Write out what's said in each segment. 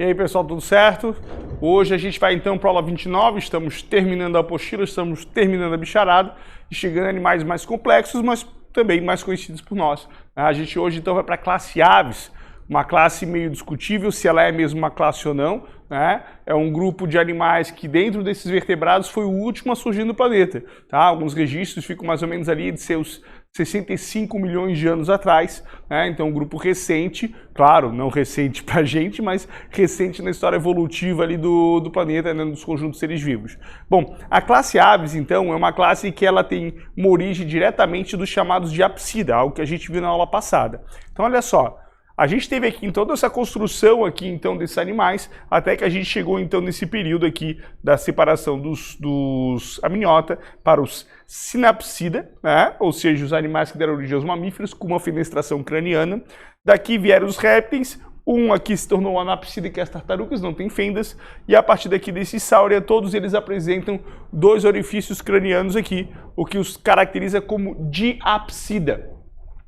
E aí, pessoal, tudo certo? Hoje a gente vai então para a aula 29, estamos terminando a apostila, estamos terminando a bicharada e chegando a animais mais complexos, mas também mais conhecidos por nós. A gente hoje então vai para a classe Aves, uma classe meio discutível se ela é mesmo uma classe ou não, né? É um grupo de animais que dentro desses vertebrados foi o último a surgir no planeta. Tá? Alguns registros ficam mais ou menos ali de seus 65 milhões de anos atrás, né? Então um grupo recente, claro, não recente pra gente, mas recente na história evolutiva ali do planeta, né? Dos conjuntos de seres vivos. Bom, a classe Aves, então, é uma classe que ela tem uma origem diretamente dos chamados de Apsida, algo que a gente viu na aula passada. Então olha só, a gente teve aqui então toda essa construção aqui então desses animais, até que a gente chegou então nesse período aqui da separação dos amniota para os Synapsida, né? Ou seja, os animais que deram origem aos mamíferos com uma fenestração craniana. Daqui vieram os répteis, um aqui se tornou o Anapsida, que é as tartarugas, não tem fendas, e a partir daqui desse Sauria, todos eles apresentam dois orifícios cranianos aqui, o que os caracteriza como diapsida.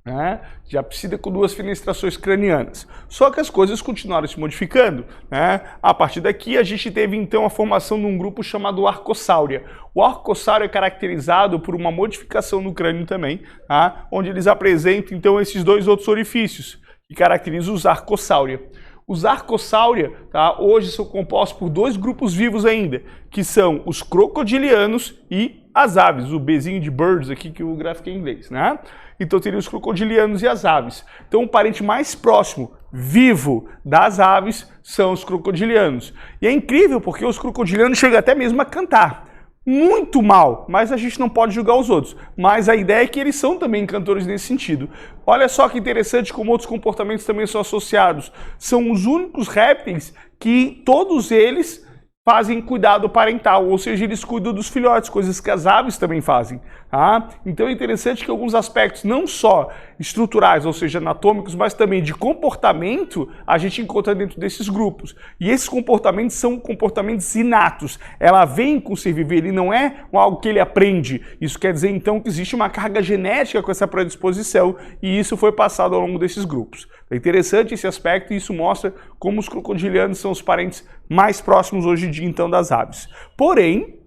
Né? Diapsida com duas fenestrações cranianas. Só que as coisas continuaram se modificando. Né? A partir daqui a gente teve então a formação de um grupo chamado Arcosauria. O Arcosauria é caracterizado por uma modificação no crânio também, tá? Onde eles apresentam então esses dois outros orifícios, que caracterizam os Arcosauria. Os Arcosauria, tá, hoje são compostos por dois grupos vivos ainda, que são os crocodilianos e as aves, o Bzinho de birds aqui que o gráfico é em inglês, né? Então teria os crocodilianos e as aves. Então o parente mais próximo, vivo, das aves são os crocodilianos. E é incrível porque os crocodilianos chegam até mesmo a cantar. Muito mal, mas a gente não pode julgar os outros. Mas a ideia é que eles são também cantores nesse sentido. Olha só que interessante como outros comportamentos também são associados. São os únicos répteis que todos eles fazem cuidado parental, ou seja, eles cuidam dos filhotes, coisas que as aves também fazem. Tá? Então é interessante que alguns aspectos, não só estruturais, ou seja, anatômicos, mas também de comportamento, a gente encontra dentro desses grupos. E esses comportamentos são comportamentos inatos. Ela vem com o ser vivo, ele não é algo que ele aprende. Isso quer dizer, então, que existe uma carga genética com essa predisposição e isso foi passado ao longo desses grupos. É interessante esse aspecto e isso mostra como os crocodilianos são os parentes mais próximos hoje em dia, então, das aves. Porém,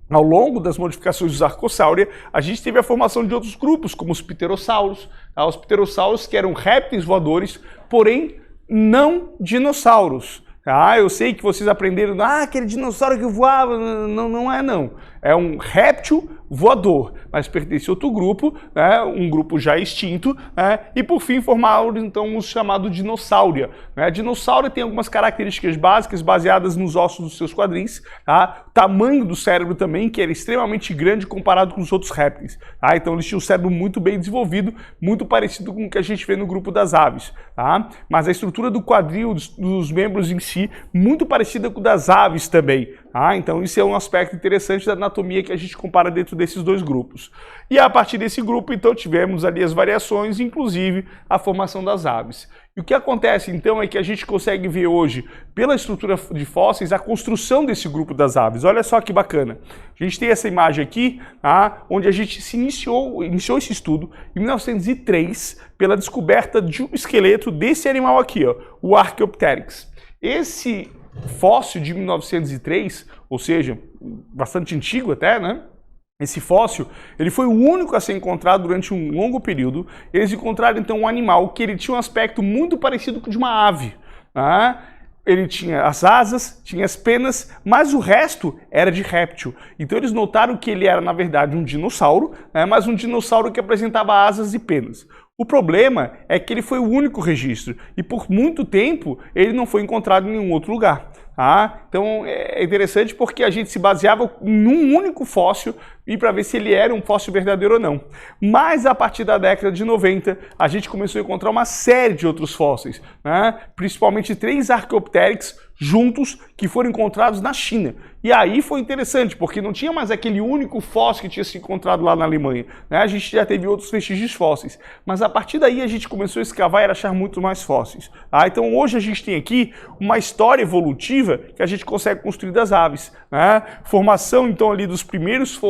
ao longo das modificações dos Arcosauria, a gente teve a formação de outros grupos, como os pterossauros. Tá? Os pterossauros que eram répteis voadores, porém não dinossauros. Ah, eu sei que vocês aprenderam, aquele dinossauro que voava, não é não. É um réptil voador, mas pertence a outro grupo, né, um grupo já extinto, né, e por fim formaram então o chamado dinossauria. Né? A dinossauria tem algumas características básicas baseadas nos ossos dos seus quadris, tá? O tamanho do cérebro também, que era extremamente grande comparado com os outros répteis. Tá? Então eles tinham um cérebro muito bem desenvolvido, muito parecido com o que a gente vê no grupo das aves. Tá? Mas a estrutura do quadril, dos membros em si, muito parecida com o das aves também. Tá? Então isso é um aspecto interessante da anatomia que a gente compara dentro desses dois grupos. E a partir desse grupo, então, tivemos ali as variações, inclusive a formação das aves. E o que acontece, então, é que a gente consegue ver hoje, pela estrutura de fósseis, a construção desse grupo das aves. Olha só que bacana. A gente tem essa imagem aqui, tá? Onde a gente iniciou esse estudo em 1903, pela descoberta de um esqueleto desse animal aqui, ó, o Archaeopteryx. Esse fóssil de 1903, ou seja, bastante antigo até, né? Esse fóssil, ele foi o único a ser encontrado durante um longo período. Eles encontraram então um animal que ele tinha um aspecto muito parecido com o de uma ave. Tá? Ele tinha as asas, tinha as penas, mas o resto era de réptil. Então eles notaram que ele era, na verdade, um dinossauro, né? Mas um dinossauro que apresentava asas e penas. O problema é que ele foi o único registro e por muito tempo ele não foi encontrado em nenhum outro lugar. Tá? Então é interessante porque a gente se baseava em um único fóssil e para ver se ele era um fóssil verdadeiro ou não. Mas a partir da década de 90 a gente começou a encontrar uma série de outros fósseis, né? Principalmente 3 Archaeopteryx juntos que foram encontrados na China. E aí foi interessante, porque não tinha mais aquele único fóssil que tinha se encontrado lá na Alemanha. Né? A gente já teve outros vestígios fósseis. Mas a partir daí a gente começou a escavar e a achar muito mais fósseis. Ah, então hoje a gente tem aqui uma história evolutiva que a gente consegue construir das aves. Né? Formação então ali dos primeiros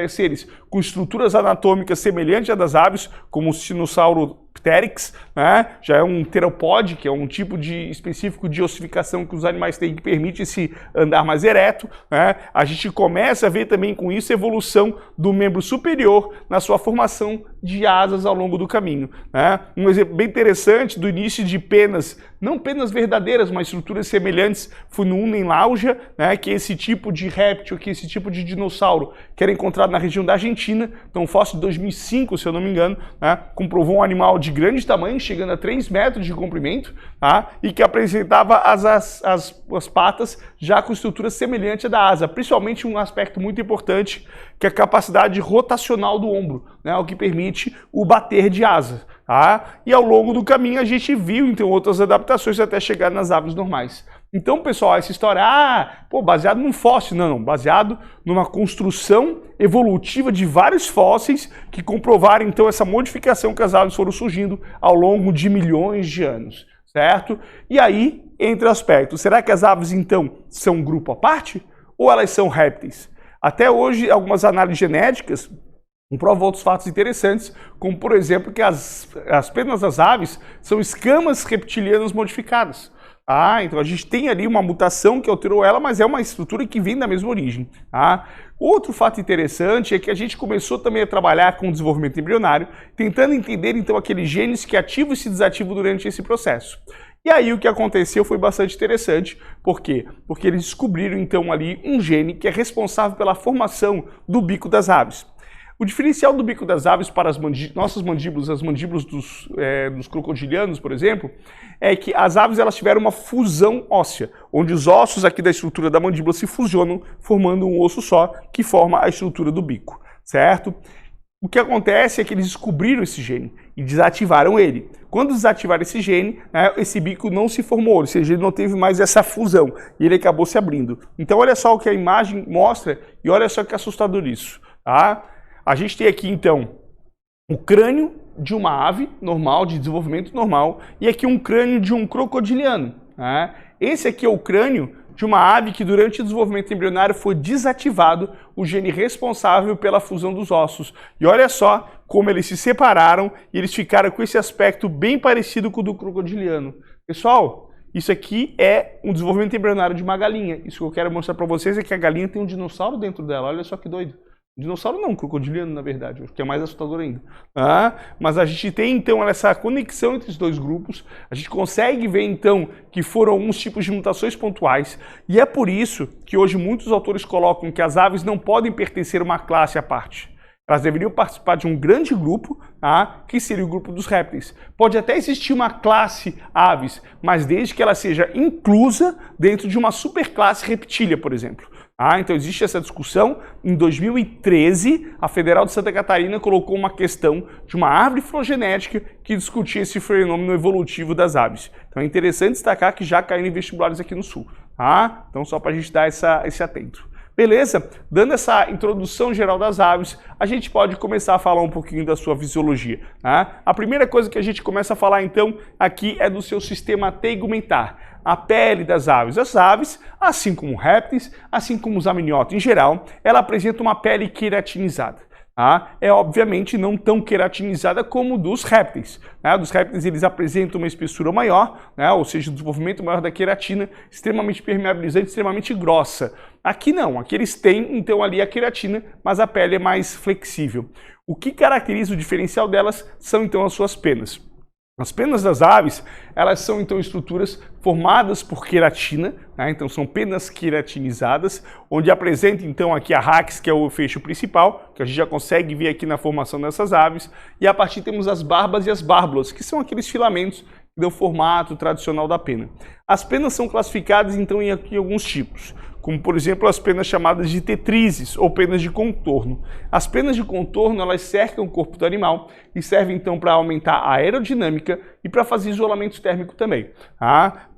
seres com estruturas anatômicas semelhantes à das aves, como o Sinossauro Pteryx, né? Já é um teropode, que é um tipo específico de ossificação que os animais têm que permite esse andar mais ereto, né? A gente começa a ver também com isso a evolução do membro superior na sua formação de asas ao longo do caminho, né? Um exemplo bem interessante do início de penas, não penas verdadeiras, mas estruturas semelhantes, foi no Unenlaugia, né? Que é esse tipo de réptil, que é esse tipo de dinossauro que era encontrado na região da Argentina, então um fóssil de 2005, se eu não me engano, né? Comprovou um animal de grande tamanho, chegando a 3 metros de comprimento, tá? E que apresentava as patas já com estrutura semelhante à da asa, principalmente um aspecto muito importante, que é a capacidade rotacional do ombro, né? O que permite o bater de asa. Tá? E ao longo do caminho a gente viu então outras adaptações até chegar nas aves normais. Então, pessoal, essa história, baseado num fóssil, não, baseado numa construção evolutiva de vários fósseis que comprovaram então essa modificação que as aves foram surgindo ao longo de milhões de anos, certo? E aí, entre aspectos, será que as aves então são um grupo à parte ou elas são répteis? Até hoje, algumas análises genéticas comprova outros fatos interessantes, como por exemplo que as penas das aves são escamas reptilianas modificadas. Então a gente tem ali uma mutação que alterou ela, mas é uma estrutura que vem da mesma origem. Outro fato interessante é que a gente começou também a trabalhar com o desenvolvimento embrionário, tentando entender então aqueles genes que ativam e se desativam durante esse processo. E aí o que aconteceu foi bastante interessante. Por quê? Porque eles descobriram então ali um gene que é responsável pela formação do bico das aves. O diferencial do bico das aves para as nossas mandíbulas, as mandíbulas dos crocodilianos, por exemplo, é que as aves elas tiveram uma fusão óssea, onde os ossos aqui da estrutura da mandíbula se fusionam, formando um osso só, que forma a estrutura do bico, certo? O que acontece é que eles descobriram esse gene e desativaram ele. Quando desativaram esse gene, esse bico não se formou, ou seja, ele não teve mais essa fusão e ele acabou se abrindo. Então olha só o que a imagem mostra e olha só que assustador isso, tá? A gente tem aqui, então, o crânio de uma ave normal, de desenvolvimento normal, e aqui um crânio de um crocodiliano. Né? Esse aqui é o crânio de uma ave que, durante o desenvolvimento embrionário, foi desativado o gene responsável pela fusão dos ossos. E olha só como eles se separaram e eles ficaram com esse aspecto bem parecido com o do crocodiliano. Pessoal, isso aqui é um desenvolvimento embrionário de uma galinha. Isso que eu quero mostrar para vocês é que a galinha tem um dinossauro dentro dela. Olha só que doido. Dinossauro não, crocodiliano na verdade, que é mais assustador ainda. Mas a gente tem então essa conexão entre os dois grupos, a gente consegue ver então que foram alguns tipos de mutações pontuais, e é por isso que hoje muitos autores colocam que as aves não podem pertencer a uma classe à parte. Elas deveriam participar de um grande grupo, que seria o grupo dos répteis. Pode até existir uma classe aves, mas desde que ela seja inclusa dentro de uma superclasse reptília, por exemplo. Então existe essa discussão. Em 2013, a Federal de Santa Catarina colocou uma questão de uma árvore filogenética que discutia esse fenômeno evolutivo das aves. Então é interessante destacar que já caiu em vestibulares aqui no Sul. Então só para a gente dar esse atento. Beleza? Dando essa introdução geral das aves, a gente pode começar a falar um pouquinho da sua fisiologia. A primeira coisa que a gente começa a falar então aqui é do seu sistema tegumentar. A pele das aves. As aves, assim como répteis, assim como os amnióticos em geral, ela apresenta uma pele queratinizada. É obviamente não tão queratinizada como dos répteis. Dos répteis eles apresentam uma espessura maior, ou seja, um desenvolvimento maior da queratina, extremamente permeabilizante, extremamente grossa. Aqui não, aqui eles têm então ali a queratina, mas a pele é mais flexível. O que caracteriza o diferencial delas são então as suas penas. As penas das aves, elas são então estruturas formadas por queratina, então são penas queratinizadas, onde apresenta então aqui a rax, que é o feixe principal, que a gente já consegue ver aqui na formação dessas aves, e a partir temos as barbas e as bárbulas, que são aqueles filamentos que dão o formato tradicional da pena. As penas são classificadas então em alguns tipos, como por exemplo as penas chamadas de tetrizes ou penas de contorno. As penas de contorno elas cercam o corpo do animal e servem então para aumentar a aerodinâmica e para fazer isolamento térmico também.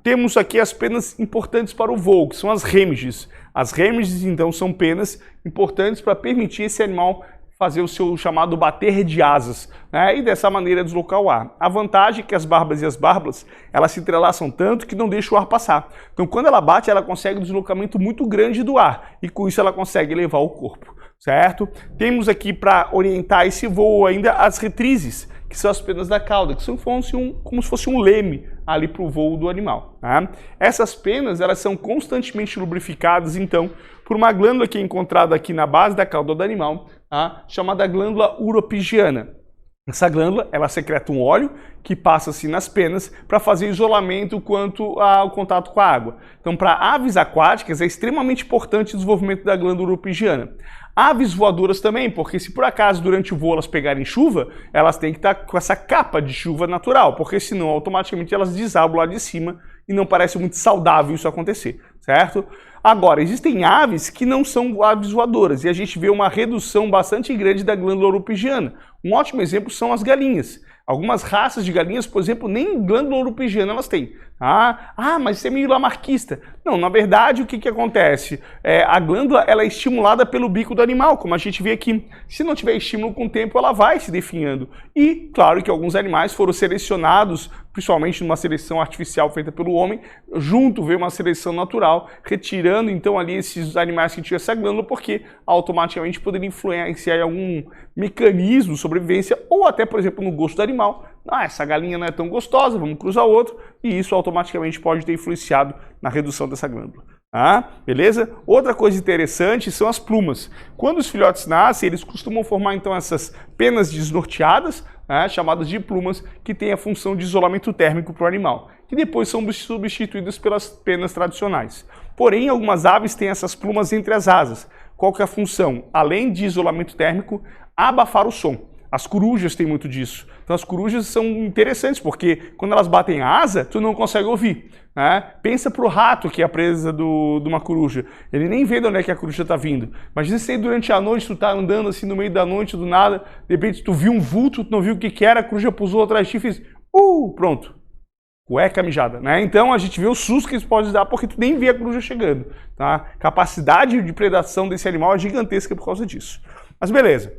Temos aqui as penas importantes para o voo, que são as remiges. As remiges então são penas importantes para permitir esse animal fazer o seu chamado bater de asas, e dessa maneira deslocar o ar. A vantagem é que as barbas e as bárbulas, elas se entrelaçam tanto que não deixam o ar passar. Então quando ela bate, ela consegue um deslocamento muito grande do ar, e com isso ela consegue elevar o corpo, certo? Temos aqui para orientar esse voo ainda as retrizes, que são as penas da cauda, que são como se fosse um leme ali para o voo do animal. Tá? Essas penas, elas são constantemente lubrificadas, então, por uma glândula que é encontrada aqui na base da cauda do animal, tá? Chamada glândula uropigiana. Essa glândula, ela secreta um óleo que passa-se nas penas para fazer isolamento quanto ao contato com a água. Então, para aves aquáticas, é extremamente importante o desenvolvimento da glândula uropigiana. Aves voadoras também, porque se por acaso durante o voo elas pegarem chuva, elas têm que estar com essa capa de chuva natural, porque senão automaticamente elas desabam lá de cima e não parece muito saudável isso acontecer, certo? Agora, existem aves que não são aves voadoras e a gente vê uma redução bastante grande da glândula uropigiana. Um ótimo exemplo são as galinhas. Algumas raças de galinhas, por exemplo, nem glândula uropigiana elas têm. Mas isso é meio lamarquista. Não, na verdade, o que acontece? A glândula ela é estimulada pelo bico do animal, como a gente vê aqui. Se não tiver estímulo com o tempo, ela vai se definhando. E, claro que alguns animais foram selecionados, principalmente numa seleção artificial feita pelo homem, junto veio uma seleção natural, retirando então ali esses animais que tinham essa glândula, porque automaticamente poderia influenciar em algum mecanismo de sobrevivência, ou até, por exemplo, no gosto do animal. Essa galinha não é tão gostosa, vamos cruzar outro, e isso automaticamente pode ter influenciado na redução dessa glândula. Beleza? Outra coisa interessante são as plumas. Quando os filhotes nascem, eles costumam formar então essas penas desnorteadas, chamadas de plumas, que têm a função de isolamento térmico para o animal, que depois são substituídas pelas penas tradicionais. Porém, algumas aves têm essas plumas entre as asas. Qual que é a função? Além de isolamento térmico, abafar o som. As corujas têm muito disso. Então as corujas são interessantes, porque quando elas batem a asa, tu não consegue ouvir. Pensa pro rato que é a presa de uma coruja. Ele nem vê de onde é que a coruja está vindo. Imagina se durante a noite tu tá andando assim no meio da noite, do nada, de repente tu viu um vulto, tu não viu o que era, a coruja pousou atrás de ti e fez pronto. Cueca mijada, Então a gente vê o susto que isso pode dar porque tu nem vê a coruja chegando. Capacidade de predação desse animal é gigantesca por causa disso. Mas beleza.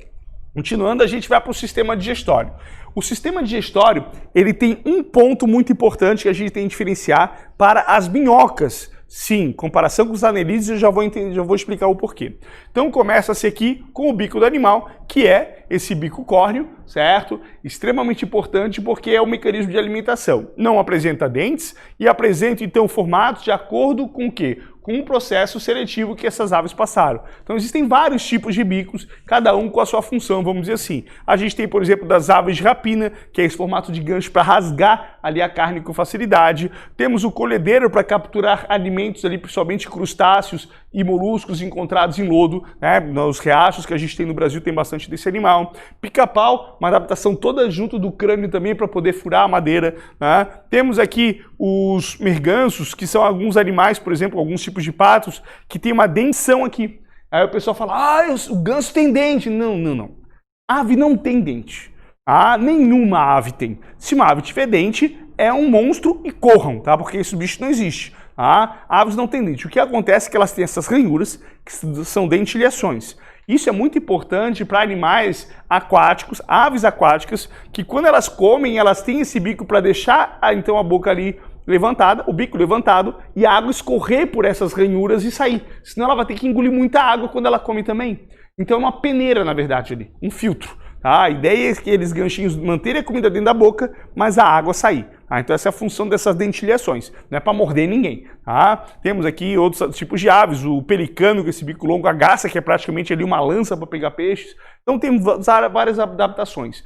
Continuando, a gente vai para o sistema digestório. O sistema digestório, ele tem um ponto muito importante que a gente tem que diferenciar para as minhocas. Sim, comparação com os anelídeos, eu já vou explicar o porquê. Então começa-se aqui com o bico do animal, que é esse bico córneo, certo? Extremamente importante porque é o mecanismo de alimentação. Não apresenta dentes e apresenta então formatos de acordo com o quê? Com o processo seletivo que essas aves passaram. Então existem vários tipos de bicos, cada um com a sua função, vamos dizer assim. A gente tem, por exemplo, das aves de rapina, que é esse formato de gancho para rasgar ali a carne com facilidade. Temos o colhedeiro para capturar alimentos ali, principalmente crustáceos e moluscos encontrados em lodo, nos riachos que a gente tem no Brasil tem bastante desse animal. Pica-pau, uma adaptação toda junto do crânio também para poder furar a madeira. Temos aqui os mergansos, que são alguns animais, por exemplo, alguns tipos de patos, que tem uma dentição aqui. Aí o pessoal fala, o ganso tem dente. Não. Ave não tem dente. Nenhuma ave tem. Se uma ave tiver dente, é um monstro e corram, tá? Porque esse bicho não existe. Aves não têm dente. O que acontece é que elas têm essas ranhuras, que são dentilhações. Isso é muito importante para animais aquáticos, aves aquáticas, que quando elas comem, elas têm esse bico para deixar então a boca ali levantada, o bico levantado, e a água escorrer por essas ranhuras e sair. Senão ela vai ter que engolir muita água quando ela come também. Então é uma peneira, na verdade, ali, um filtro. A ideia é que eles ganchinhos manterem a comida dentro da boca, mas a água sair. Então essa é a função dessas dentilhações, não é para morder ninguém. Temos aqui outros tipos de aves, o pelicano com esse bico longo, a garça que é praticamente ali uma lança para pegar peixes. Então tem várias adaptações.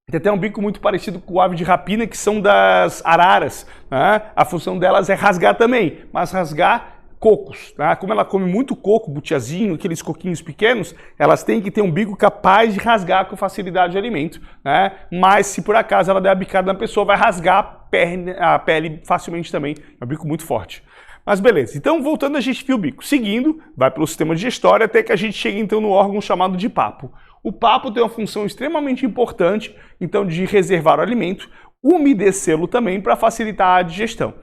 Tem até um bico muito parecido com o ave de rapina, que são das araras. A função delas é rasgar também, mas rasgar cocos. Como ela come muito coco, butiazinho, aqueles coquinhos pequenos, elas têm que ter um bico capaz de rasgar com facilidade de alimento. Mas se por acaso ela der a bicada na pessoa, vai rasgar a pele facilmente também. É um bico muito forte. Mas beleza, então voltando a gente viu o bico. Seguindo, vai pelo sistema digestório até que a gente chega então no órgão chamado de papo. O papo tem uma função extremamente importante, então, de reservar o alimento, umedecê-lo também para facilitar a digestão.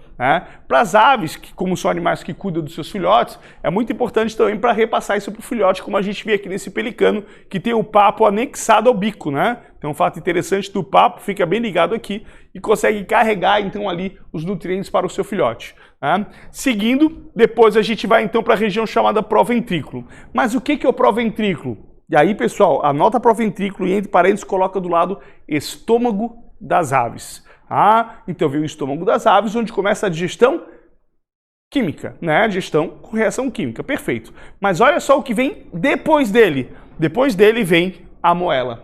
Para as aves, que como são animais que cuidam dos seus filhotes, é muito importante também para repassar isso para o filhote, como a gente vê aqui nesse pelicano, que tem o papo anexado ao bico. Tem um fato interessante do papo, fica bem ligado aqui e consegue carregar então ali os nutrientes para o seu filhote. Seguindo, depois a gente vai então para a região chamada proventrículo. Mas o que é o proventrículo? E aí, pessoal, anota proventrículo e entre parênteses coloca do lado estômago das aves. Então vem o estômago das aves, onde começa a digestão química, né? Digestão com reação química, perfeito. Mas olha só o que vem depois dele. Depois dele vem a moela.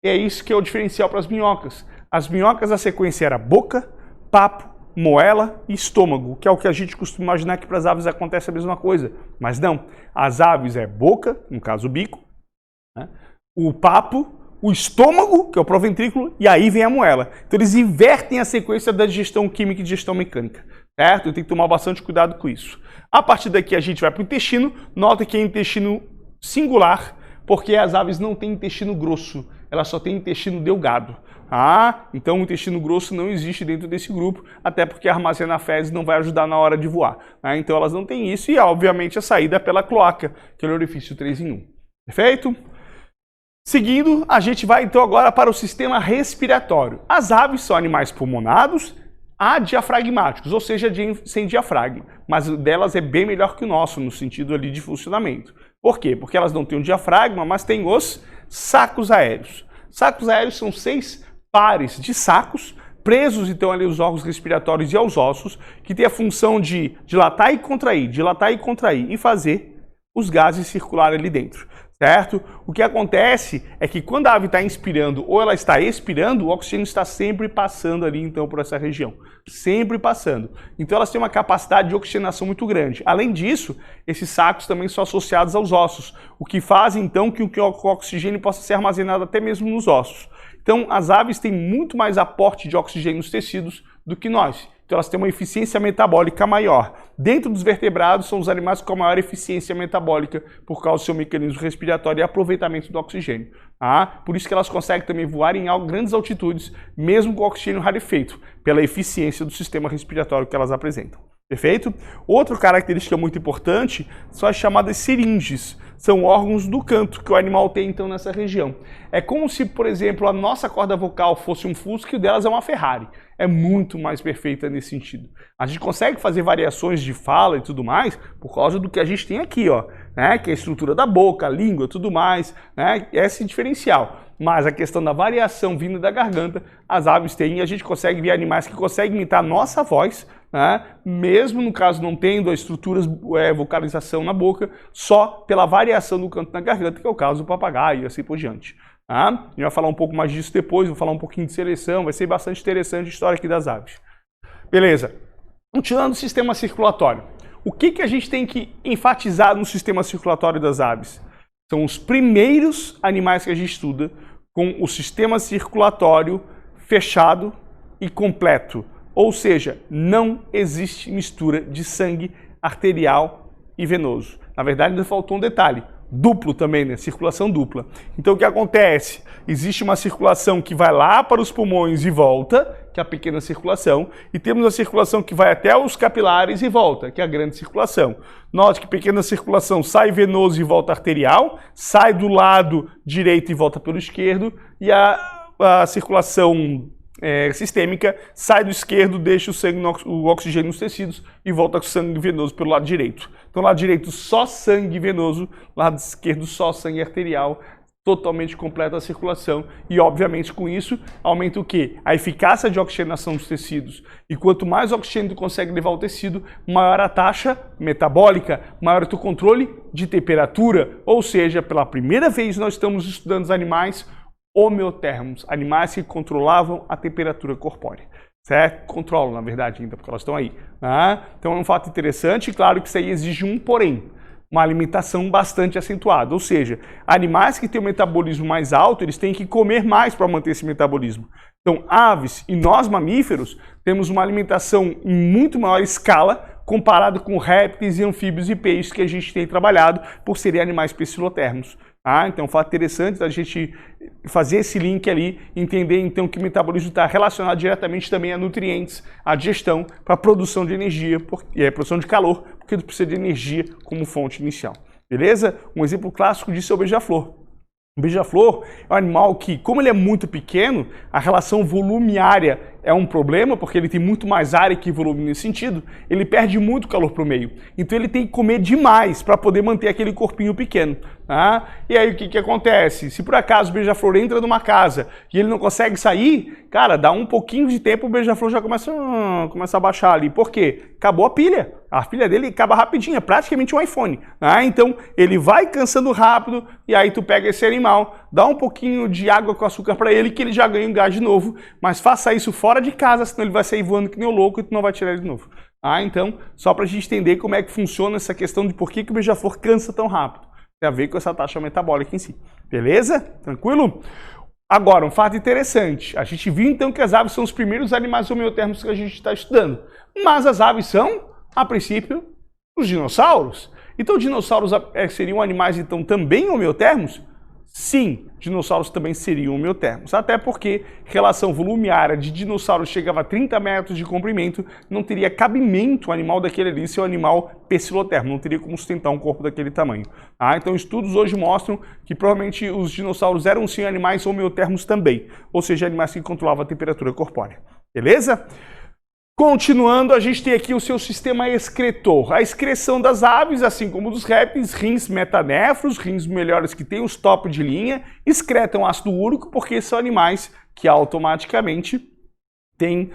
E é isso que é o diferencial para as minhocas. As minhocas, a sequência era boca, papo, moela e estômago, que é o que a gente costuma imaginar que para as aves acontece a mesma coisa. Mas não, as aves é boca, no caso o bico, né? O papo, o estômago, que é o proventrículo, e aí vem a moela. Então eles invertem a sequência da digestão química e digestão mecânica, certo? Tem que tomar bastante cuidado com isso. A partir daqui a gente vai para o intestino. Nota que é intestino singular, porque as aves não têm intestino grosso, elas só têm intestino delgado. Então o intestino grosso não existe dentro desse grupo, até porque armazenar fezes não vai ajudar na hora de voar. Então elas não têm isso e, obviamente, a saída é pela cloaca, que é o orifício 3 em 1. Perfeito? Seguindo, a gente vai então agora para o sistema respiratório. As aves são animais pulmonados, adiafragmáticos, ou seja, sem diafragma, mas delas é bem melhor que o nosso no sentido ali de funcionamento. Por quê? Porque elas não têm um diafragma, mas têm os sacos aéreos. Sacos aéreos são 6 pares de sacos, presos então ali aos órgãos respiratórios e aos ossos, que tem a função de dilatar e contrair, e fazer os gases circularem ali dentro, certo? O que acontece é que quando a ave está inspirando ou ela está expirando, o oxigênio está sempre passando ali então por essa região, sempre passando. Então elas têm uma capacidade de oxigenação muito grande. Além disso, esses sacos também são associados aos ossos, o que faz então que o oxigênio possa ser armazenado até mesmo nos ossos. Então, as aves têm muito mais aporte de oxigênio nos tecidos do que nós. Então, elas têm uma eficiência metabólica maior. Dentro dos vertebrados, são os animais com a maior eficiência metabólica por causa do seu mecanismo respiratório e aproveitamento do oxigênio. Por isso que elas conseguem também voar em grandes altitudes, mesmo com oxigênio rarefeito, pela eficiência do sistema respiratório que elas apresentam. Perfeito? Outra característica muito importante são as chamadas seringes. São órgãos do canto que o animal tem então nessa região. É como se, por exemplo, a nossa corda vocal fosse um Fusca e o delas é uma Ferrari. É muito mais perfeita nesse sentido. A gente consegue fazer variações de fala e tudo mais por causa do que a gente tem aqui, ó, né? Que é a estrutura da boca, a língua, tudo mais, né? Esse diferencial. Mas a questão da variação vindo da garganta, as aves têm, e a gente consegue ver animais que conseguem imitar a nossa voz, né? Mesmo no caso não tendo a estrutura vocalização na boca, só pela variação do canto na garganta, que é o caso do papagaio e assim por diante. A gente vai falar um pouco mais disso depois, vou falar um pouquinho de seleção, vai ser bastante interessante a história aqui das aves. Beleza. Continuando o sistema circulatório. O que a gente tem que enfatizar no sistema circulatório das aves? São os primeiros animais que a gente estuda com o sistema circulatório fechado e completo. Ou seja, não existe mistura de sangue arterial e venoso. Na verdade, ainda faltou um detalhe. Duplo também, né? Circulação dupla. Então o que acontece? Existe uma circulação que vai lá para os pulmões e volta, que é a pequena circulação, e temos a circulação que vai até os capilares e volta, que é a grande circulação. Note que pequena circulação sai venoso e volta arterial, sai do lado direito e volta pelo esquerdo, e a circulação sistêmica sai do esquerdo, deixa o oxigênio nos tecidos e volta com sangue venoso pelo lado direito. Então, lado direito só sangue venoso, lado esquerdo só sangue arterial, totalmente completa a circulação e, obviamente, com isso, aumenta o quê? A eficácia de oxigenação dos tecidos. E quanto mais oxigênio tu consegue levar ao tecido, maior a taxa metabólica, maior o teu controle de temperatura, ou seja, pela primeira vez nós estamos estudando os animais homeotermos, animais que controlavam a temperatura corpórea, certo? Controlam, na verdade, ainda, porque elas estão aí. Então é um fato interessante, e claro que isso aí exige um porém, uma alimentação bastante acentuada, ou seja, animais que têm um metabolismo mais alto, eles têm que comer mais para manter esse metabolismo. Então, aves e nós mamíferos temos uma alimentação em muito maior escala comparado com répteis e anfíbios e peixes que a gente tem trabalhado por serem animais pecilotermos. Então, um fato interessante da gente fazer esse link ali, entender então que o metabolismo está relacionado diretamente também a nutrientes, a digestão, para a produção de energia, produção de calor, porque tu precisa de energia como fonte inicial. Beleza? Um exemplo clássico disso é o beija-flor. O beija-flor é um animal que, como ele é muito pequeno, a relação volume-área é um problema, porque ele tem muito mais área que volume nesse sentido, ele perde muito calor para o meio. Então ele tem que comer demais para poder manter aquele corpinho pequeno. Tá? E aí o que acontece? Se por acaso o beija-flor entra numa casa e ele não consegue sair, cara, dá um pouquinho de tempo, o beija-flor já começa a baixar ali. Por quê? Acabou a pilha. A pilha dele acaba rapidinho, é praticamente um iPhone. Tá? Então ele vai cansando rápido e aí tu pega esse animal, dá um pouquinho de água com açúcar para ele que ele já ganha um gás de novo, mas faça isso fora de casa, senão ele vai sair voando que nem o louco e tu não vai tirar ele de novo. Tá? Então, só para a gente entender como é que funciona essa questão de por que o beija-flor cansa tão rápido. Tem a ver com essa taxa metabólica em si. Beleza? Tranquilo? Agora, um fato interessante. A gente viu então que as aves são os primeiros animais homeotérmicos que a gente está estudando. Mas as aves são, a princípio, os dinossauros. Então, dinossauros seriam animais então também homeotérmicos? Sim, dinossauros também seriam homeotérmicos, até porque relação volume-área de dinossauros chegava a 30 metros de comprimento, não teria cabimento o animal daquele ali ser um animal pecilotérmico, não teria como sustentar um corpo daquele tamanho. Então estudos hoje mostram que provavelmente os dinossauros eram sim animais homeotérmicos também, ou seja, animais que controlavam a temperatura corpórea. Beleza? Continuando, a gente tem aqui o seu sistema excretor. A excreção das aves, assim como dos répteis, rins metanéfros, rins melhores que têm os top de linha, excretam ácido úrico porque são animais que automaticamente têm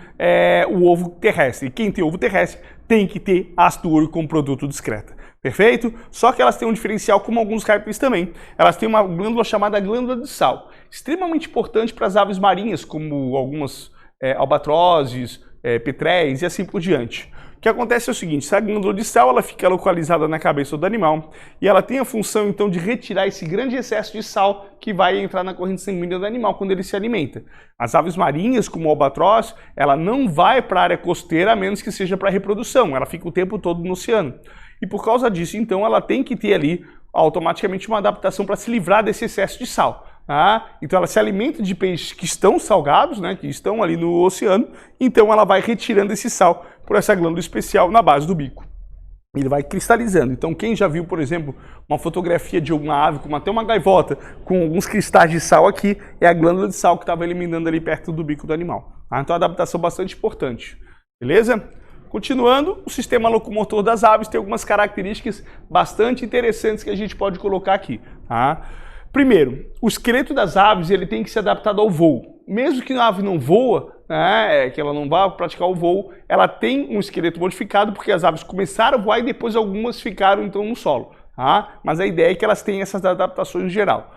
o ovo terrestre. E quem tem ovo terrestre tem que ter ácido úrico como produto de excreta. Perfeito? Só que elas têm um diferencial como alguns répteis também. Elas têm uma glândula chamada glândula de sal, extremamente importante para as aves marinhas, como algumas albatrozes, petréis e assim por diante. O que acontece é o seguinte, essa glândula de sal ela fica localizada na cabeça do animal e ela tem a função então de retirar esse grande excesso de sal que vai entrar na corrente sanguínea do animal quando ele se alimenta. As aves marinhas, como o albatroz, ela não vai para a área costeira a menos que seja para reprodução, ela fica o tempo todo no oceano. E por causa disso, então, ela tem que ter ali automaticamente uma adaptação para se livrar desse excesso de sal. Então ela se alimenta de peixes que estão salgados, né, que estão ali no oceano, então ela vai retirando esse sal por essa glândula especial na base do bico. Ele vai cristalizando. Então quem já viu, por exemplo, uma fotografia de uma ave, como até uma gaivota, com alguns cristais de sal aqui, é a glândula de sal que estava eliminando ali perto do bico do animal. Então é uma adaptação bastante importante. Beleza? Continuando, o sistema locomotor das aves tem algumas características bastante interessantes que a gente pode colocar aqui. Primeiro, o esqueleto das aves ele tem que ser adaptado ao voo. Mesmo que a ave não voa, que ela não vá praticar o voo, ela tem um esqueleto modificado porque as aves começaram a voar e depois algumas ficaram então no solo. Mas a ideia é que elas têm essas adaptações em geral.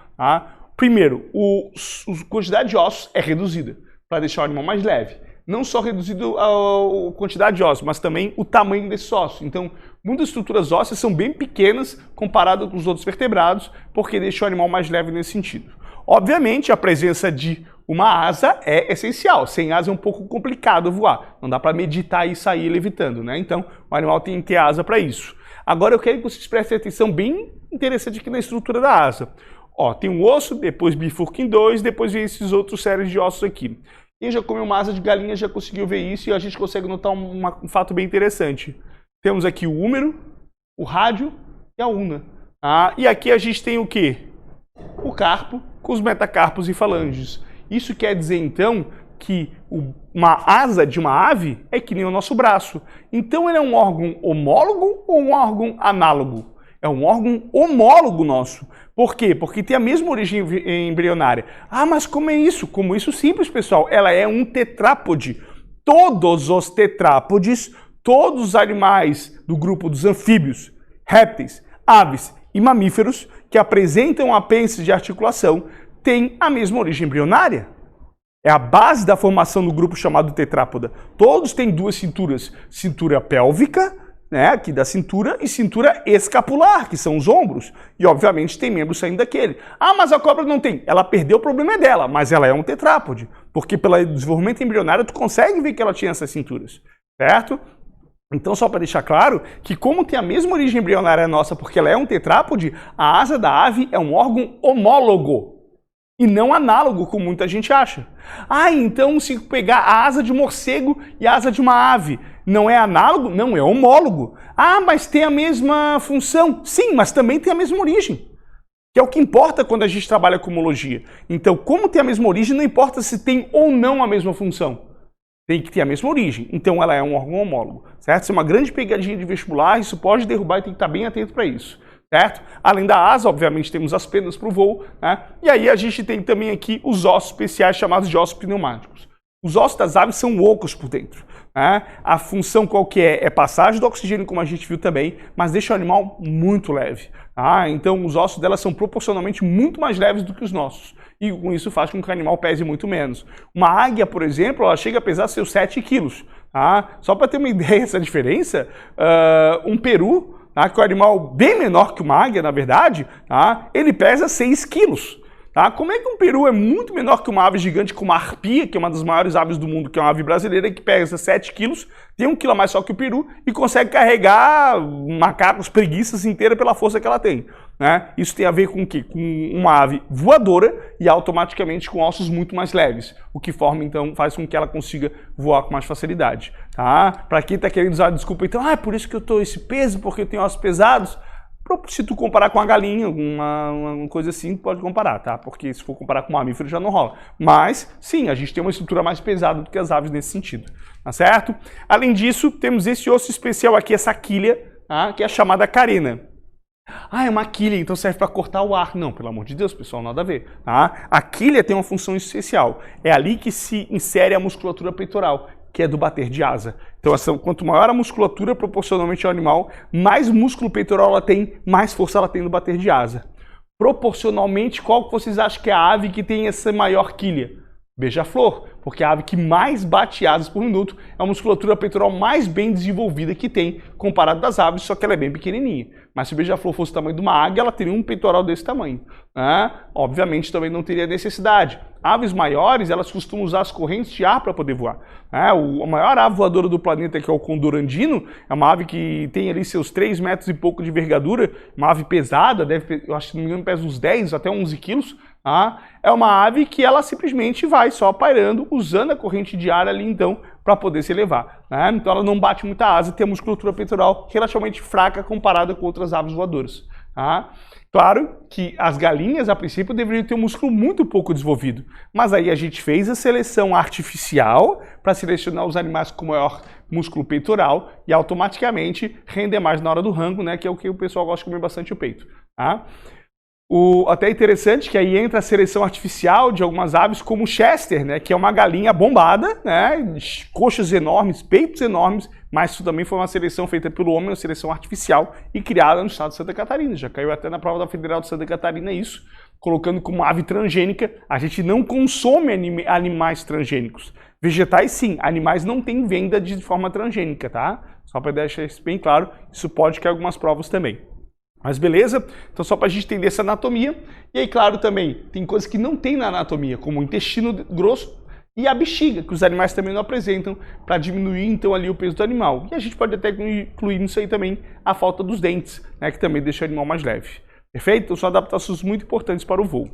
Primeiro, a quantidade de ossos é reduzida para deixar o animal mais leve. Não só reduzido a quantidade de ossos, mas também o tamanho desses ossos. Então, muitas estruturas ósseas são bem pequenas comparado com os outros vertebrados, porque deixa o animal mais leve nesse sentido. Obviamente, a presença de uma asa é essencial. Sem asa é um pouco complicado voar. Não dá para meditar e sair levitando, né? Então, o animal tem que ter asa para isso. Agora, eu quero que vocês prestem atenção bem interessante aqui na estrutura da asa. Tem um osso, depois bifurca em dois, depois vem esses outros séries de ossos aqui. Quem já comeu uma asa de galinha já conseguiu ver isso e a gente consegue notar um fato bem interessante. Temos aqui o húmero, o rádio e a una. E aqui a gente tem o quê? O carpo com os metacarpos e falanges. Isso quer dizer então que uma asa de uma ave é que nem o nosso braço. Então ele é um órgão homólogo ou um órgão análogo? É um órgão homólogo nosso. Por quê? Porque tem a mesma origem embrionária. Mas como é isso? Como isso simples, pessoal. Ela é um tetrápode. Todos os tetrápodes, todos os animais do grupo dos anfíbios, répteis, aves e mamíferos que apresentam apêndice de articulação têm a mesma origem embrionária. É a base da formação do grupo chamado tetrápoda. Todos têm duas cinturas. Cintura pélvica, aqui da cintura, e cintura escapular, que são os ombros. E, obviamente, tem membros saindo daquele. Mas a cobra não tem. Ela perdeu, o problema é dela, mas ela é um tetrápode. Porque pelo desenvolvimento embrionário, tu consegue ver que ela tinha essas cinturas. Certo? Então, só para deixar claro que como tem a mesma origem embrionária nossa, porque ela é um tetrápode, a asa da ave é um órgão homólogo. E não análogo, como muita gente acha. Então se pegar a asa de um morcego e a asa de uma ave, não é análogo? Não, é homólogo. Mas tem a mesma função? Sim, mas também tem a mesma origem. Que é o que importa quando a gente trabalha com homologia. Então, como tem a mesma origem, não importa se tem ou não a mesma função. tem que ter a mesma origem, então ela é um órgão homólogo, certo? Isso é uma grande pegadinha de vestibular, isso pode derrubar e tem que estar bem atento para isso, certo? Além da asa, obviamente, temos as penas para o voo, né? E aí a gente tem também aqui os ossos especiais chamados de ossos pneumáticos. Os ossos das aves são ocos por dentro, né? A função qual que é? É passagem do oxigênio, como a gente viu também, mas deixa o animal muito leve. Então os ossos delas são proporcionalmente muito mais leves do que os nossos. E com isso faz com que o animal pese muito menos. Uma águia, por exemplo, ela chega a pesar seus 7 quilos. Só para ter uma ideia dessa diferença, um peru, que é um animal bem menor que uma águia, na verdade, ele pesa 6 quilos. Como é que um peru é muito menor que uma ave gigante como a arpia, que é uma das maiores aves do mundo, que é uma ave brasileira, que pesa 7 quilos, tem 1 quilo a mais só que o peru e consegue carregar macacos, preguiças inteira pela força que ela tem. Isso tem a ver com o quê? Com uma ave voadora e automaticamente com ossos muito mais leves, o que forma, então, faz com que ela consiga voar com mais facilidade. Para quem está querendo usar a desculpa, então, é por isso que eu estou esse peso, porque eu tenho ossos pesados. Se tu comparar com a galinha, uma coisa assim, pode comparar, tá? Porque se for comparar com um mamífero já não rola. Mas, sim, a gente tem uma estrutura mais pesada do que as aves nesse sentido, tá certo? Além disso, temos esse osso especial aqui, essa quilha, que é a chamada carena. É uma quilha, então serve para cortar o ar. Não, pelo amor de Deus, pessoal, nada a ver. A quilha tem uma função especial. É ali que se insere a musculatura peitoral, que é do bater de asa. Então, quanto maior a musculatura proporcionalmente ao animal, mais músculo peitoral ela tem, mais força ela tem no bater de asa. Proporcionalmente, qual que vocês acham que é a ave que tem essa maior quilha? Beija-flor, porque a ave que mais bate asas por minuto é a musculatura peitoral mais bem desenvolvida que tem, comparado das aves, só que ela é bem pequenininha. Mas se o beija-flor fosse o tamanho de uma águia, ela teria um peitoral desse tamanho. Obviamente também não teria necessidade. Aves maiores, elas costumam usar as correntes de ar para poder voar. A maior ave voadora do planeta, que é o condor andino, é uma ave que tem ali seus 3 metros e pouco de envergadura, uma ave pesada, eu acho que, se não me engano, pesa uns 10 até 11 quilos. É uma ave que ela simplesmente vai só pairando, usando a corrente de ar ali, então, para poder se elevar. Então ela não bate muita asa e tem a musculatura peitoral relativamente fraca comparada com outras aves voadoras. Claro que as galinhas, a princípio, deveriam ter um músculo muito pouco desenvolvido, mas aí a gente fez a seleção artificial para selecionar os animais com maior músculo peitoral e automaticamente render mais na hora do rango, que é o que o pessoal gosta de comer bastante o peito. Até interessante que aí entra a seleção artificial de algumas aves como o Chester, que é uma galinha bombada, coxas enormes, peitos enormes, mas isso também foi uma seleção feita pelo homem, uma seleção artificial e criada no estado de Santa Catarina. Já caiu até na prova da Federal de Santa Catarina isso, colocando como ave transgênica. A gente não consome animais transgênicos. Vegetais sim, animais não têm venda de forma transgênica, tá? Só para deixar isso bem claro, isso pode cair algumas provas também. Mas beleza? Então só para a gente entender essa anatomia. E aí, claro, também tem coisas que não tem na anatomia, como o intestino grosso e a bexiga, que os animais também não apresentam, para diminuir então ali o peso do animal. E a gente pode até incluir nisso aí também a falta dos dentes, que também deixa o animal mais leve. Perfeito? Então são adaptações muito importantes para o voo.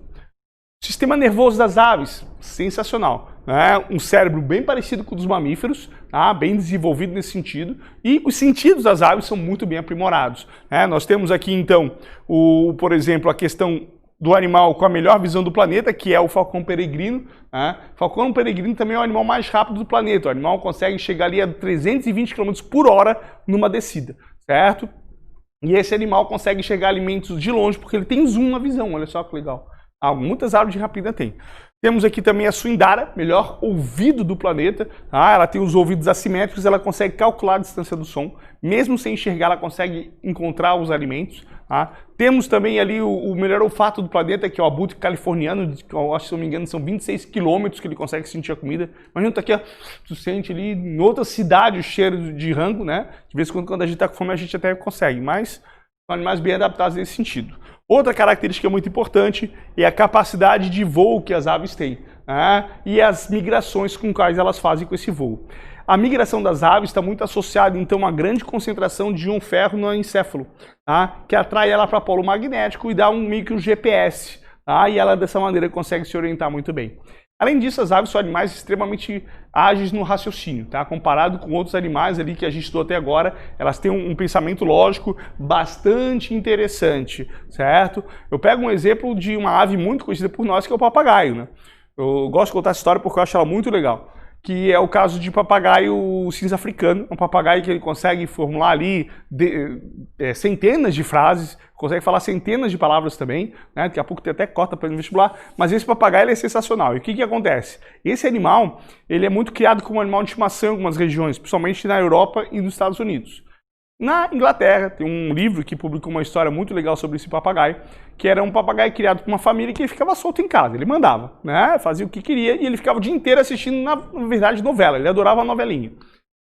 Sistema nervoso das aves, sensacional. Um cérebro bem parecido com o dos mamíferos, bem desenvolvido nesse sentido, e os sentidos das aves são muito bem aprimorados. Nós temos aqui então, por exemplo, a questão do animal com a melhor visão do planeta, que é o falcão peregrino. O falcão peregrino também é o animal mais rápido do planeta. O animal consegue chegar ali a 320 km por hora numa descida, certo? E esse animal consegue chegar a alimentos de longe porque ele tem zoom na visão, olha só que legal. Muitas aves de rapina tem. Temos aqui também a suindara, melhor ouvido do planeta. Ela tem os ouvidos assimétricos, ela consegue calcular a distância do som. Mesmo sem enxergar, ela consegue encontrar os alimentos. Temos também ali o melhor olfato do planeta, que é o abutre californiano, que eu acho, se não me engano, são 26 quilômetros que ele consegue sentir a comida. Imagina, tá aqui, tu sente ali em outra cidade o cheiro de rango, De vez em quando a gente tá com fome, a gente até consegue, mas são animais bem adaptados nesse sentido. Outra característica muito importante é a capacidade de voo que as aves têm, e as migrações com quais elas fazem com esse voo. A migração das aves está muito associada, então, a uma grande concentração de íon ferro no encéfalo, que atrai ela para polo magnético e dá um meio que um GPS, e ela dessa maneira consegue se orientar muito bem. Além disso, as aves são animais extremamente ágeis no raciocínio, comparado com outros animais ali que a gente estudou até agora, elas têm um pensamento lógico bastante interessante, certo? Eu pego um exemplo de uma ave muito conhecida por nós, que é o papagaio, Eu gosto de contar essa história porque eu acho ela muito legal. que é o caso de papagaio cinza africano, um papagaio que ele consegue formular ali centenas de frases, consegue falar centenas de palavras também, né? Daqui a pouco tem até cota para o vestibular, mas esse papagaio ele é sensacional. E o que acontece? Esse animal, ele é muito criado como animal de estimação em algumas regiões, principalmente na Europa e nos Estados Unidos. Na Inglaterra, tem um livro que publicou uma história muito legal sobre esse papagaio, que era um papagaio criado por uma família que ele ficava solto em casa, ele mandava, né? Fazia o que queria e ele ficava o dia inteiro assistindo, na verdade, novela, ele adorava a novelinha,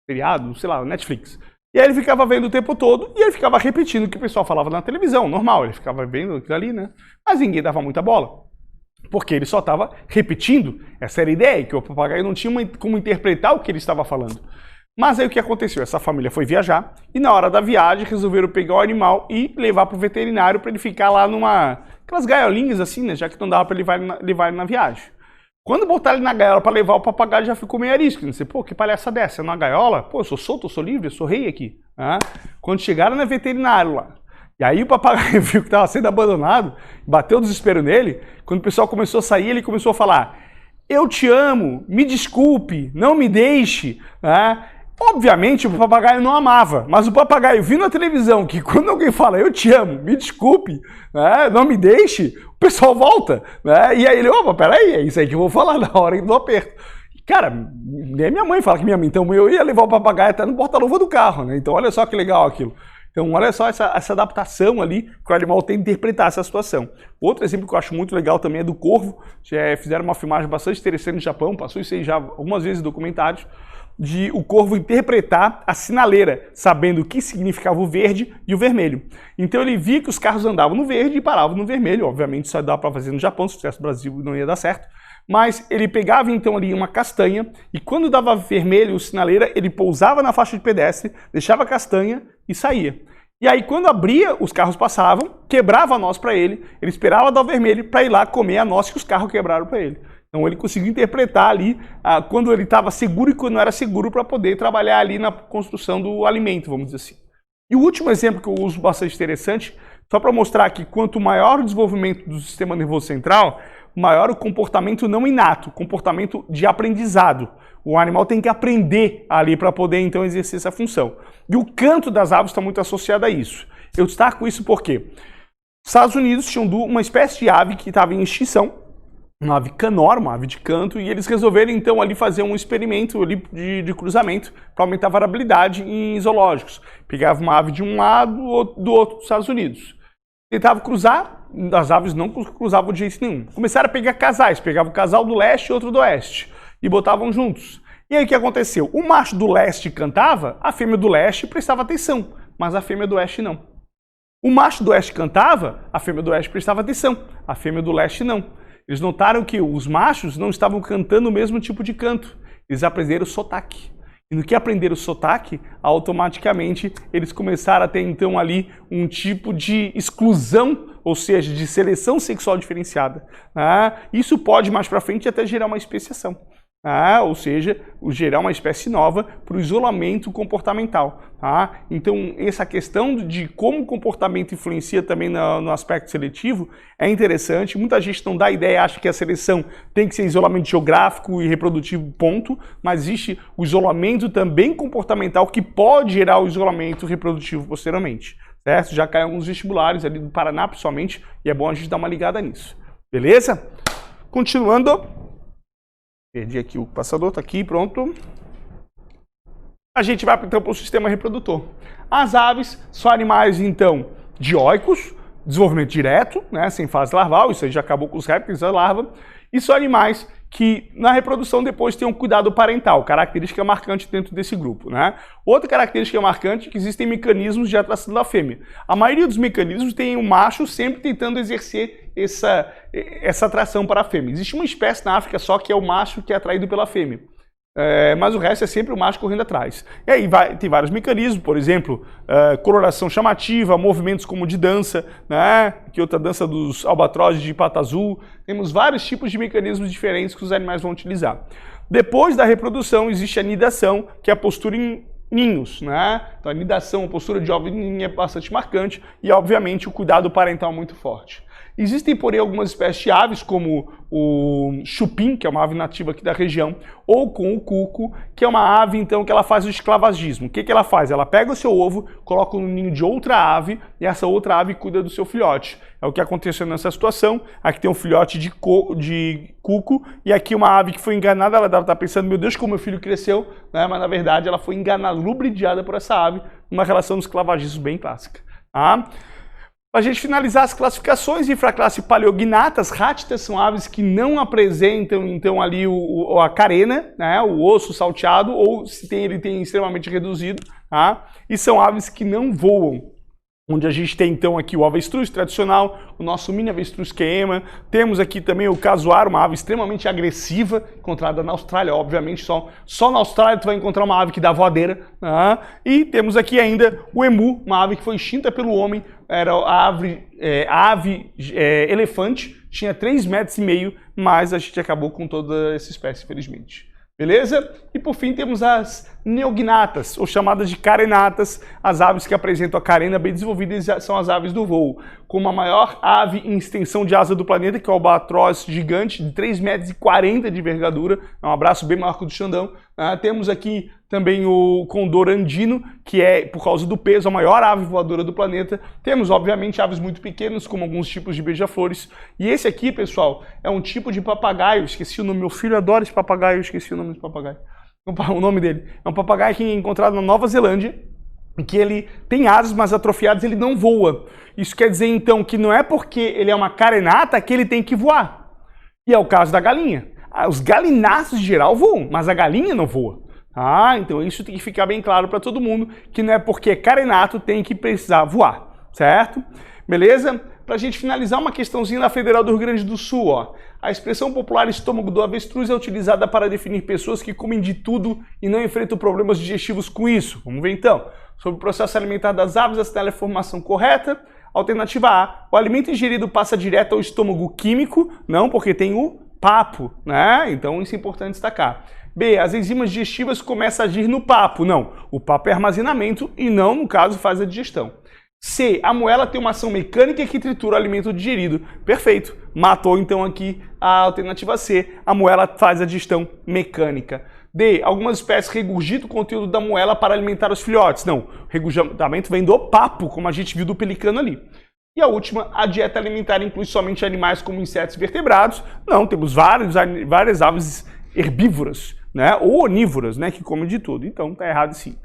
seriado, sei lá, Netflix. E aí ele ficava vendo o tempo todo e ele ficava repetindo o que o pessoal falava na televisão, normal, ele ficava vendo aquilo ali, né? Mas ninguém dava muita bola, porque ele só estava repetindo, essa era a ideia, que o papagaio não tinha como interpretar o que ele estava falando. Mas aí o que aconteceu? Essa família foi viajar e na hora da viagem resolveram pegar o animal e levar para o veterinário para ele ficar lá aquelas gaiolinhas assim, né? Já que não dava para levar ele na viagem. Quando botaram ele na gaiola para levar o papagaio já ficou meio arisco. Não sei, pô, que palhaça dessa? É numa gaiola? Pô, eu sou solto, eu sou livre, eu sou rei aqui. Quando chegaram no veterinário lá, e aí o papagaio viu que estava sendo abandonado, bateu o desespero nele, quando o pessoal começou a sair, ele começou a falar: eu te amo, me desculpe, não me deixe, Obviamente o papagaio não amava, mas o papagaio viu na televisão que quando alguém fala eu te amo, me desculpe, não me deixe, o pessoal volta, e aí ele, opa, peraí, é isso aí que eu vou falar na hora do aperto. Cara, nem minha mãe fala que minha mãe, então eu ia levar o papagaio até no porta-luva do carro, né? Então olha só que legal aquilo. Então olha só essa adaptação ali que o animal tem de interpretar essa situação. Outro exemplo que eu acho muito legal também é do corvo, fizeram uma filmagem bastante interessante no Japão, passou isso aí já algumas vezes em documentários, de o corvo interpretar a sinaleira, sabendo o que significava o verde e o vermelho. Então ele via que os carros andavam no verde e paravam no vermelho, obviamente isso dá para fazer no Japão, se tivesse no Brasil não ia dar certo, mas ele pegava então ali uma castanha e quando dava vermelho o sinaleira, ele pousava na faixa de pedestre, deixava a castanha e saía. E aí quando abria, os carros passavam, quebrava a noz para ele esperava dar o vermelho para ir lá comer a noz que os carros quebraram para ele. Então ele conseguiu interpretar ali quando ele estava seguro e quando não era seguro para poder trabalhar ali na construção do alimento, vamos dizer assim. E o último exemplo que eu uso bastante interessante, só para mostrar que quanto maior o desenvolvimento do sistema nervoso central, maior o comportamento não inato, comportamento de aprendizado. O animal tem que aprender ali para poder então exercer essa função. E o canto das aves está muito associado a isso. Eu destaco isso porque os Estados Unidos tinham uma espécie de ave que estava em extinção, uma ave canora, uma ave de canto, e eles resolveram então ali fazer um experimento ali de cruzamento para aumentar a variabilidade em zoológicos. Pegava uma ave de um lado, do outro dos Estados Unidos. Tentava cruzar, as aves não cruzavam de jeito nenhum. Começaram a pegar casais, pegava o casal do leste e outro do oeste, e botavam juntos. E aí o que aconteceu? O macho do leste cantava, a fêmea do leste prestava atenção, mas a fêmea do oeste não. O macho do oeste cantava, a fêmea do oeste prestava atenção, a fêmea do leste não. Eles notaram que os machos não estavam cantando o mesmo tipo de canto. Eles aprenderam o sotaque. E no que aprenderam o sotaque, automaticamente eles começaram a ter então ali um tipo de exclusão, ou seja, de seleção sexual diferenciada. Isso pode mais para frente até gerar uma especiação. Ou seja, gerar uma espécie nova para o isolamento comportamental. Então, essa questão de como o comportamento influencia também no aspecto seletivo é interessante. Muita gente não dá ideia, acha que a seleção tem que ser isolamento geográfico e reprodutivo, ponto, mas existe o isolamento também comportamental que pode gerar o isolamento reprodutivo posteriormente. Certo? Já cai alguns vestibulares ali do Paraná, principalmente, e é bom a gente dar uma ligada nisso. Beleza? Continuando. Perdi aqui o passador, tá aqui, pronto. A gente vai então para o sistema reprodutor. As aves são animais, então, dioicos, desenvolvimento direto, né, sem fase larval, isso aí já acabou com os répteis, a larva, e são animais que na reprodução depois têm um cuidado parental, característica marcante dentro desse grupo, né? Outra característica marcante é que existem mecanismos de atração da fêmea. A maioria dos mecanismos tem o macho sempre tentando exercer essa atração para a fêmea. Existe uma espécie na África só que é o macho que é atraído pela fêmea. Mas o resto é sempre o macho correndo atrás. E aí tem vários mecanismos, por exemplo, coloração chamativa, movimentos como de dança, né? Que outra dança dos albatrozes de pata azul. Temos vários tipos de mecanismos diferentes que os animais vão utilizar. Depois da reprodução existe a nidação, que é a postura em ninhos, né? Então a nidação, a postura de ovo em ninho é bastante marcante e obviamente o cuidado parental muito forte. Existem, porém, algumas espécies de aves, como o chupim, que é uma ave nativa aqui da região, ou com o cuco, que é uma ave, então, que ela faz o esclavagismo. O que ela faz? Ela pega o seu ovo, coloca no ninho de outra ave, e essa outra ave cuida do seu filhote. É o que aconteceu nessa situação. Aqui tem um filhote de cuco, e aqui uma ave que foi enganada, ela deve estar pensando, meu Deus, como meu filho cresceu, né? Mas na verdade ela foi enganada, lubridiada por essa ave, uma relação de esclavagismo bem clássica. Tá? Para a gente finalizar as classificações, infraclasse Paleognathas, rátidas são aves que não apresentam então ali a carena, né, o osso salteado, ou se tem, ele tem extremamente reduzido, tá? E são aves que não voam. Onde a gente tem então aqui o avestruz tradicional, o nosso mini avestruz queima, temos aqui também o casuar, uma ave extremamente agressiva, encontrada na Austrália, obviamente só na Austrália tu vai encontrar uma ave que dá voadeira, né? E temos aqui ainda o emu, uma ave que foi extinta pelo homem, era a ave elefante, tinha 3,5 metros, mas a gente acabou com toda essa espécie, infelizmente. Beleza? E por fim temos as neognatas, ou chamadas de carenatas, as aves que apresentam a carena bem desenvolvida e são as aves do voo, como a maior ave em extensão de asa do planeta, que é o albatroz gigante, de 3,40 metros de envergadura, é um abraço bem maior que o do Xandão. Temos aqui também o condor andino, que é, por causa do peso, a maior ave voadora do planeta. Temos, obviamente, aves muito pequenas, como alguns tipos de beija-flores. E esse aqui, pessoal, é um tipo de papagaio, esqueci o nome, meu filho adora esse papagaio, esqueci o nome desse papagaio. O nome dele. É um papagaio que é encontrado na Nova Zelândia, que ele tem asas, mas atrofiadas, ele não voa. Isso quer dizer, então, que não é porque ele é uma carenata que ele tem que voar. E é o caso da galinha. Os galináceos, em geral, voam, mas a galinha não voa. Então isso tem que ficar bem claro para todo mundo, que não é porque é carenato tem que precisar voar, certo? Beleza? Para a gente finalizar, uma questãozinha na Federal do Rio Grande do Sul, ó. A expressão popular estômago do avestruz é utilizada para definir pessoas que comem de tudo e não enfrentam problemas digestivos com isso. Vamos ver então. Sobre o processo alimentar das aves, assinale a formação correta. Alternativa A, o alimento ingerido passa direto ao estômago químico, não, porque tem o papo, né? Então isso é importante destacar. B, as enzimas digestivas começam a agir no papo. Não, o papo é armazenamento e não, no caso, faz a digestão. C, a moela tem uma ação mecânica que tritura o alimento digerido. Perfeito. Matou então aqui a alternativa C. A moela faz a digestão mecânica. D, algumas espécies regurgitam o conteúdo da moela para alimentar os filhotes. Não, o regurgitamento vem do papo, como a gente viu do pelicano ali. E a última, a dieta alimentar inclui somente animais como insetos e vertebrados. Não, temos várias aves herbívoras, né, ou onívoras, né, que comem de tudo. Então tá errado sim.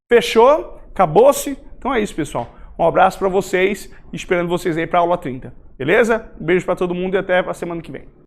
Fechou? Acabou-se? Então é isso, pessoal. Um abraço para vocês, esperando vocês aí para a aula 30. Beleza? Um beijo para todo mundo e até a semana que vem.